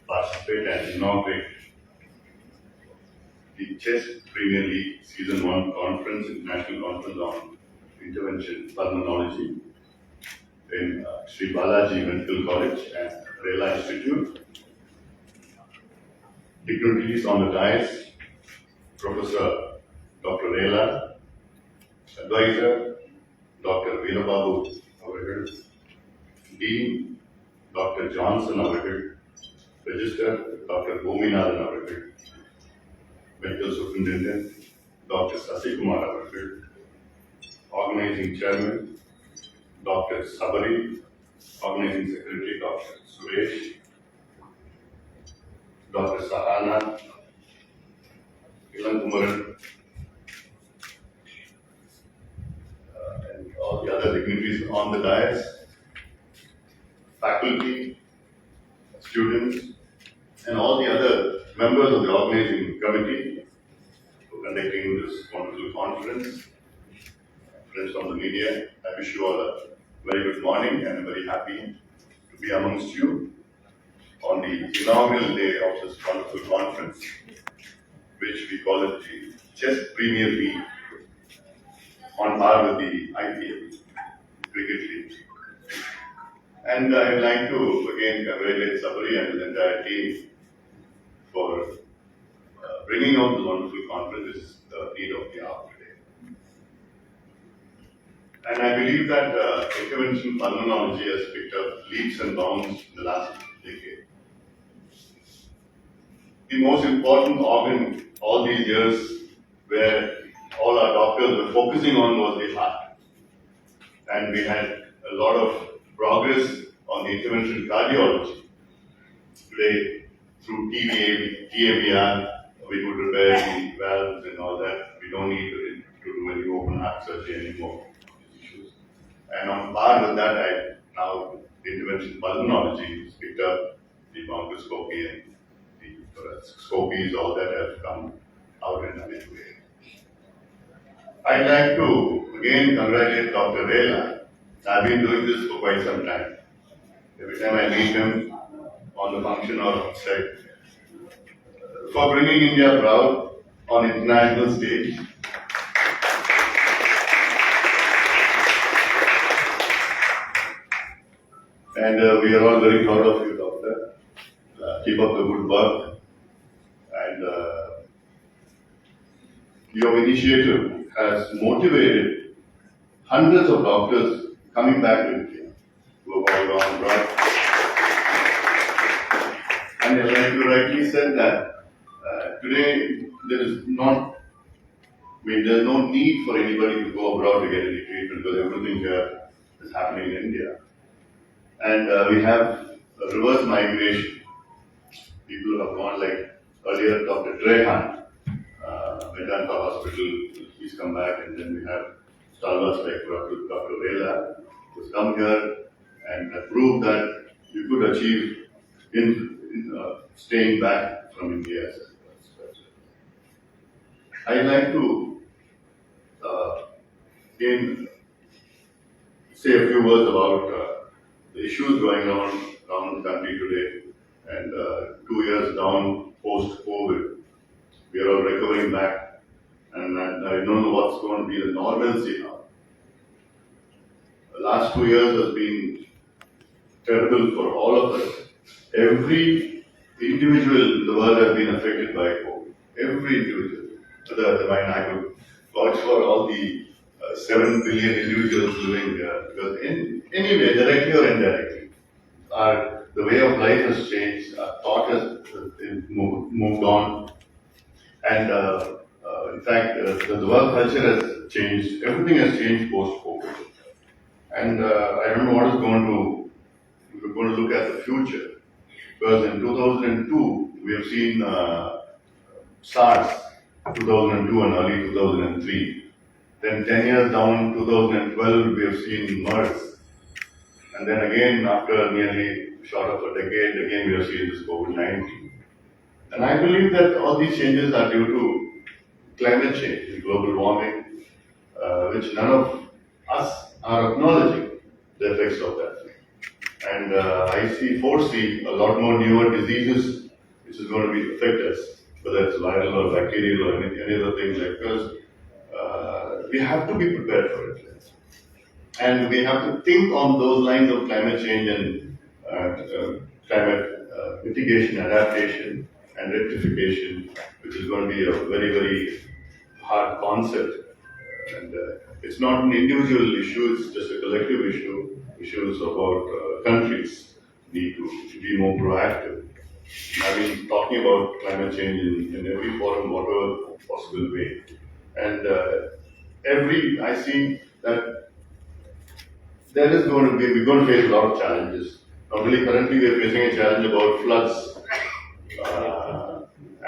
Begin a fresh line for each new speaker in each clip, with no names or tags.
participate and inaugurate the Chess Premier League Season 1 Conference, International Conference on Intervention Pulmonology in Sri Balaji Medical College and Rela Institute. Dignitaries on the dais, Professor Dr. Rela, Advisor Dr. Veerababu Avargal, Dean Dr. Johnson Avargal, Register Dr. Bhuminathan Avargal, Medical Superintendent Dr. Sasikumar Avargal, Organizing Chairman Dr. Sabari, Organizing Secretary Dr. Suresh, Dr. Sahana, Ilankumaran, and all the other dignitaries on the dais, faculty, students, and all the other members of the organizing committee for conducting this wonderful conference. Friends from the media, I wish you all a very good morning and I'm very happy to be amongst you on the inaugural day of this wonderful conference, which we call it the Chess Premier League, on par with the IPL, Cricket League. And I would like to again congratulate Sabari and his entire team for bringing out this wonderful conference. This is the need of the hour today. And I believe that intervention pulmonology has picked up leaps and bounds in the last decade. The most important organ all these years where all our doctors were focusing on was the heart. And we had a lot of progress on the intervention cardiology. Today, through TAVR, we could repair the valves and all that. We don't need to do any open heart surgery anymore. And on par with that, now the intervention pulmonology has picked up the bronchoscopy and the thoraxoscopies, all that have come out in a big way. I'd like to again congratulate Dr. Rela. I've been doing this for quite some time. Every time I meet him on the function or outside, for bringing India proud on international stage. And we are all very proud of you, Doctor. Keep up the good work. And your initiative has motivated hundreds of doctors coming back to India who have all gone abroad. And like you rightly said that today there's no need for anybody to go abroad to get any treatment because everything here is happening in India. And we have a reverse migration. People have gone like earlier, Dr. Trehan, Vedanta Hospital, he's come back, and then we have stalwarts like Dr. Rela, who's come here and proved that you could achieve in staying back from India. I'd like to again say a few words about the issues going on around the country today. And 2 years down post-COVID, we are all recovering back, and I don't know what's going to be the normalcy now. The last 2 years has been terrible for all of us. Every individual in the world has been affected by COVID. Every individual. I could vouch for all the 7 billion individuals living here, because anyway, directly or indirectly, the way of life has changed, our thought has moved on, and in fact, the work culture has changed. Everything has changed post-COVID, and I don't know what is going to. We're going to look at the future, because in 2002 we have seen SARS, 2002 and early 2003. Then 10 years down, 2012, we have seen MERS. And then again, after nearly short of a decade, again we have seen this COVID-19. And I believe that all these changes are due to climate change, global warming, which none of us are acknowledging the effects of that. and foresee a lot more newer diseases which is going to be affect us, whether it's viral or bacterial or any other thing like this. We have to be prepared for it. And we have to think on those lines of climate change and climate mitigation, adaptation, and rectification, which is going to be a very, very hard concept. And it's not an individual issue, it's just a collective issue. Issues about countries need to be more proactive. I've been talking about climate change in every forum, whatever possible way. And I see that we're going to face a lot of challenges. Not only currently we're facing a challenge about floods,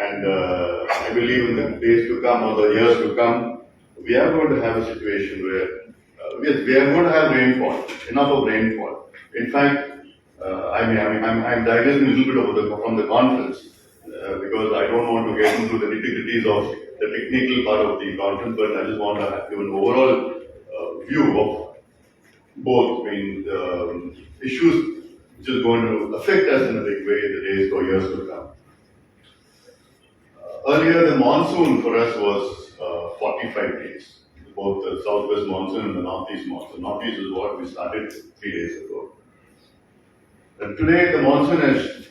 and I believe in the days to come or the years to come, we are going to have a situation where we are going to have rainfall, enough of rainfall. In fact, I'm digressing a little bit from the conference because I don't want to get into the nitty-gritties of the technical part of the conference, but I just want to give an overall view of both, issues which is going to affect us in a big way in the days or years to come. Earlier, the monsoon for us was 45 days, both the southwest monsoon and the northeast monsoon. Northeast is what we started 3 days ago. And today, the monsoon has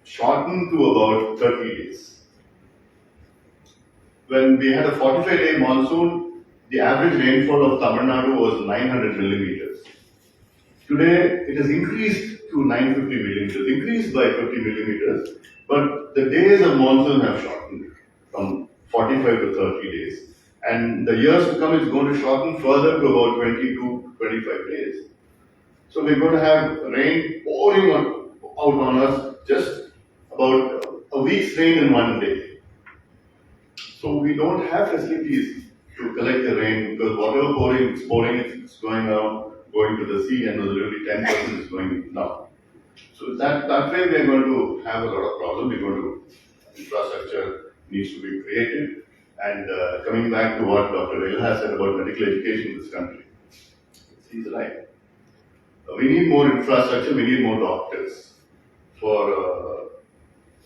shortened to about 30 days. When we had a 45-day monsoon, the average rainfall of Tamil Nadu was 900 millimeters. Today, it has increased to 950 millimeters, increased by 50 millimeters, but the days of monsoon have shortened from 45 to 30 days. And the years to come, it's going to shorten further to about 20 to 25 days. So we're going to have rain pouring out on us just about a week's rain in one day. So we don't have facilities to collect the rain because whatever pouring, it's going out, going to the sea, and literally 10% is going down. So that way we are going to have a lot of problems. Infrastructure needs to be created. And coming back to what Dr. Vela has said about medical education in this country, he's right. We need more infrastructure, we need more doctors for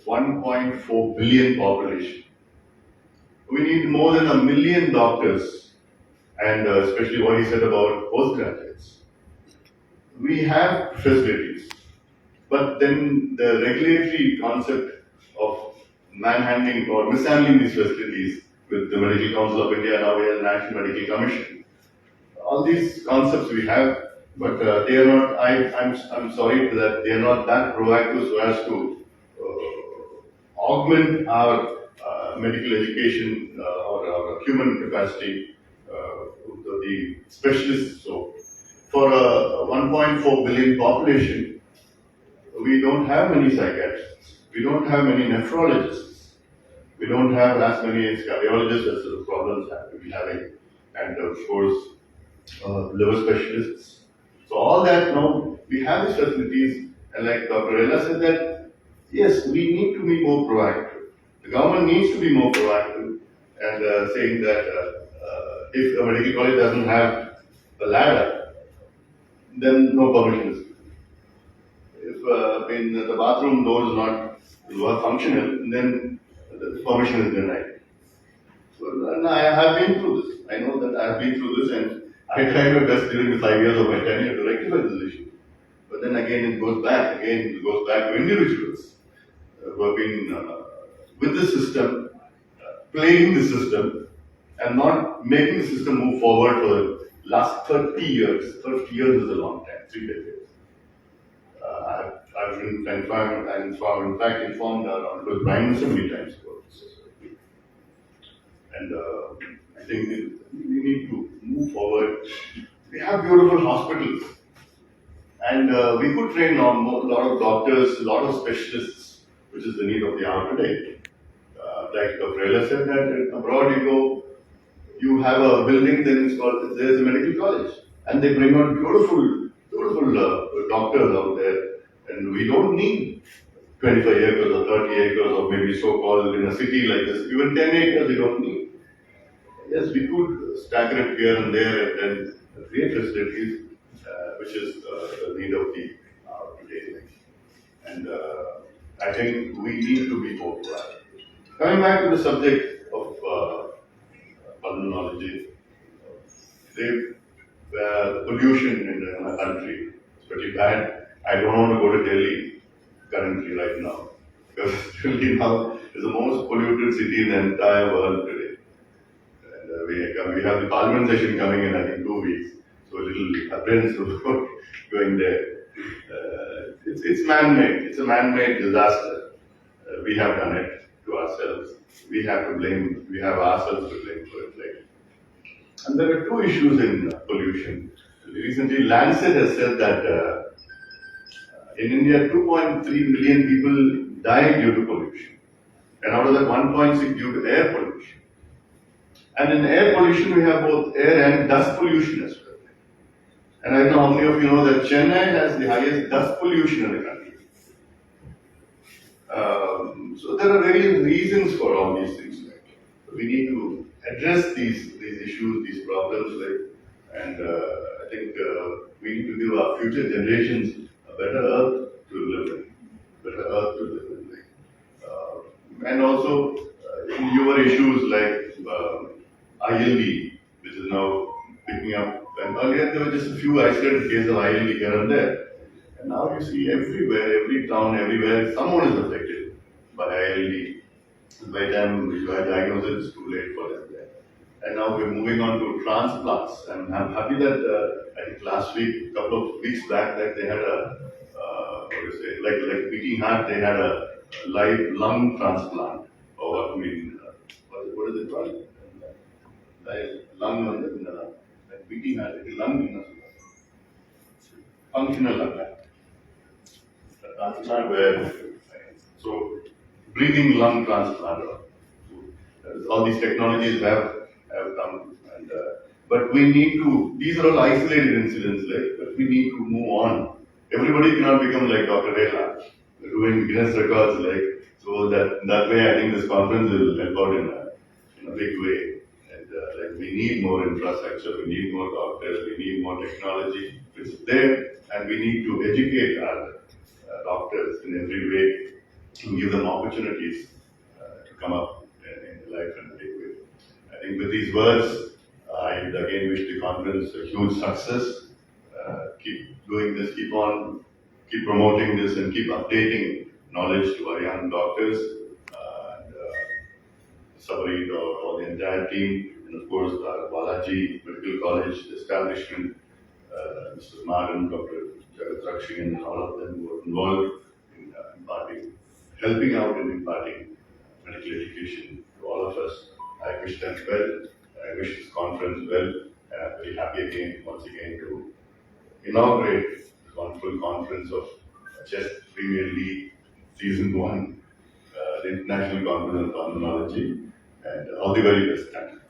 1.4 billion population. We need more than 1 million doctors, and especially what he said about postgraduates. We have facilities, but then the regulatory concept of manhandling or mishandling these facilities with the Medical Council of India, now we have the National Medical Commission. All these concepts we have, but they are not, I'm sorry that they are not that proactive so as to augment our medical education or our human capacity, the specialists. So, for a 1.4 billion population, we don't have many psychiatrists, we don't have many nephrologists, we don't have as many cardiologists as the problems we're having, and of course, liver specialists. So all that now we have these facilities, and like Dr. Ella said that yes, we need to be more proactive. The government needs to be more proactive, and saying that if a medical college doesn't have a ladder, then no permission is given. If the bathroom door is not functional, then the permission is denied. So and I have been through this. I know that I have been through this, and I tried my best during the 5 years of my tenure to rectify this issue. But then again, it goes back to individuals who have been with the system, playing the system, and not making the system move forward for the last 30 years. 30 years is a long time, 3 decades. I've been in fact informed our Honorable Prime Minister many times about this. And I think we need to move forward. We have beautiful hospitals, and we could train a lot of doctors, a lot of specialists, which is the need of the hour today. Like Dr. Ella said that abroad you go, you have a building, then there's a medical college, and they bring out beautiful doctors out there, and we don't need 25 acres or 30 acres or maybe so-called in a city like this, even 10 acres we don't need. Yes, we could stagger it here and there and then create facilities, which is the need of the hour today. day. And I think we need to be more proactive. Coming back to the subject of pulmonology, the pollution in the country is pretty bad. I don't want to go to Delhi currently right now because Delhi now is the most polluted city in the entire world today. And we have the parliament session coming in, I think, 2 weeks. So a little apprehensive going there. It's man-made. It's a man-made disaster. We have done it to ourselves. We have to blame. We have ourselves to blame for it. Right? And there are two issues in pollution. Recently, Lancet has said that in India, 2.3 million people die due to pollution, and out of that, 1.6 due to air pollution. And in air pollution, we have both air and dust pollution as well. And I don't know how many of you know that Chennai has the highest dust pollution in the country. So there are various reasons for all these things. Like, we need to address these issues, these problems, like, and I think we need to give our future generations a better earth to live in, better earth to live in. Like, and also newer issues like ILD, which is now picking up. And earlier there were just a few isolated cases of ILD here and there. And now you see everywhere, every town, everywhere, someone is affected by ILD. By them, if you are diagnosed, it's too late for them there. And now we're moving on to transplants. And I'm happy that I think last week, a couple of weeks back, that they had a, what do you say, like beating heart, they had a live lung transplant. Or what I mean, what is it called? Live lung, like beating heart, lung, functional lung. Transplant where, so breathing lung transplant. All these technologies have come, and, but we need to. These are all isolated incidents, like, but we need to move on. Everybody cannot become like Dr. Vela, doing Guinness records, like, so that way. I think this conference will help out in a big way. And like, we need more infrastructure, we need more doctors, we need more technology, which is there, and we need to educate our doctors in every way and give them opportunities to come up in life in a big way. I think with these words, I again wish the conference a huge success. Keep doing this, keep promoting this, and keep updating knowledge to our young doctors, and Sabarit or the entire team, and of course Balaji Medical College establishment, Mr. Maran, Dr. Jagat Rakshi, and all of them who are involved in imparting, helping out in imparting medical education to all of us. I wish them well. I wish this conference well. And I'm very happy again, once again, to inaugurate the wonderful conference of Chess Premier League Season 1, the International Conference on Pulmonology, and all the very best. Thank you.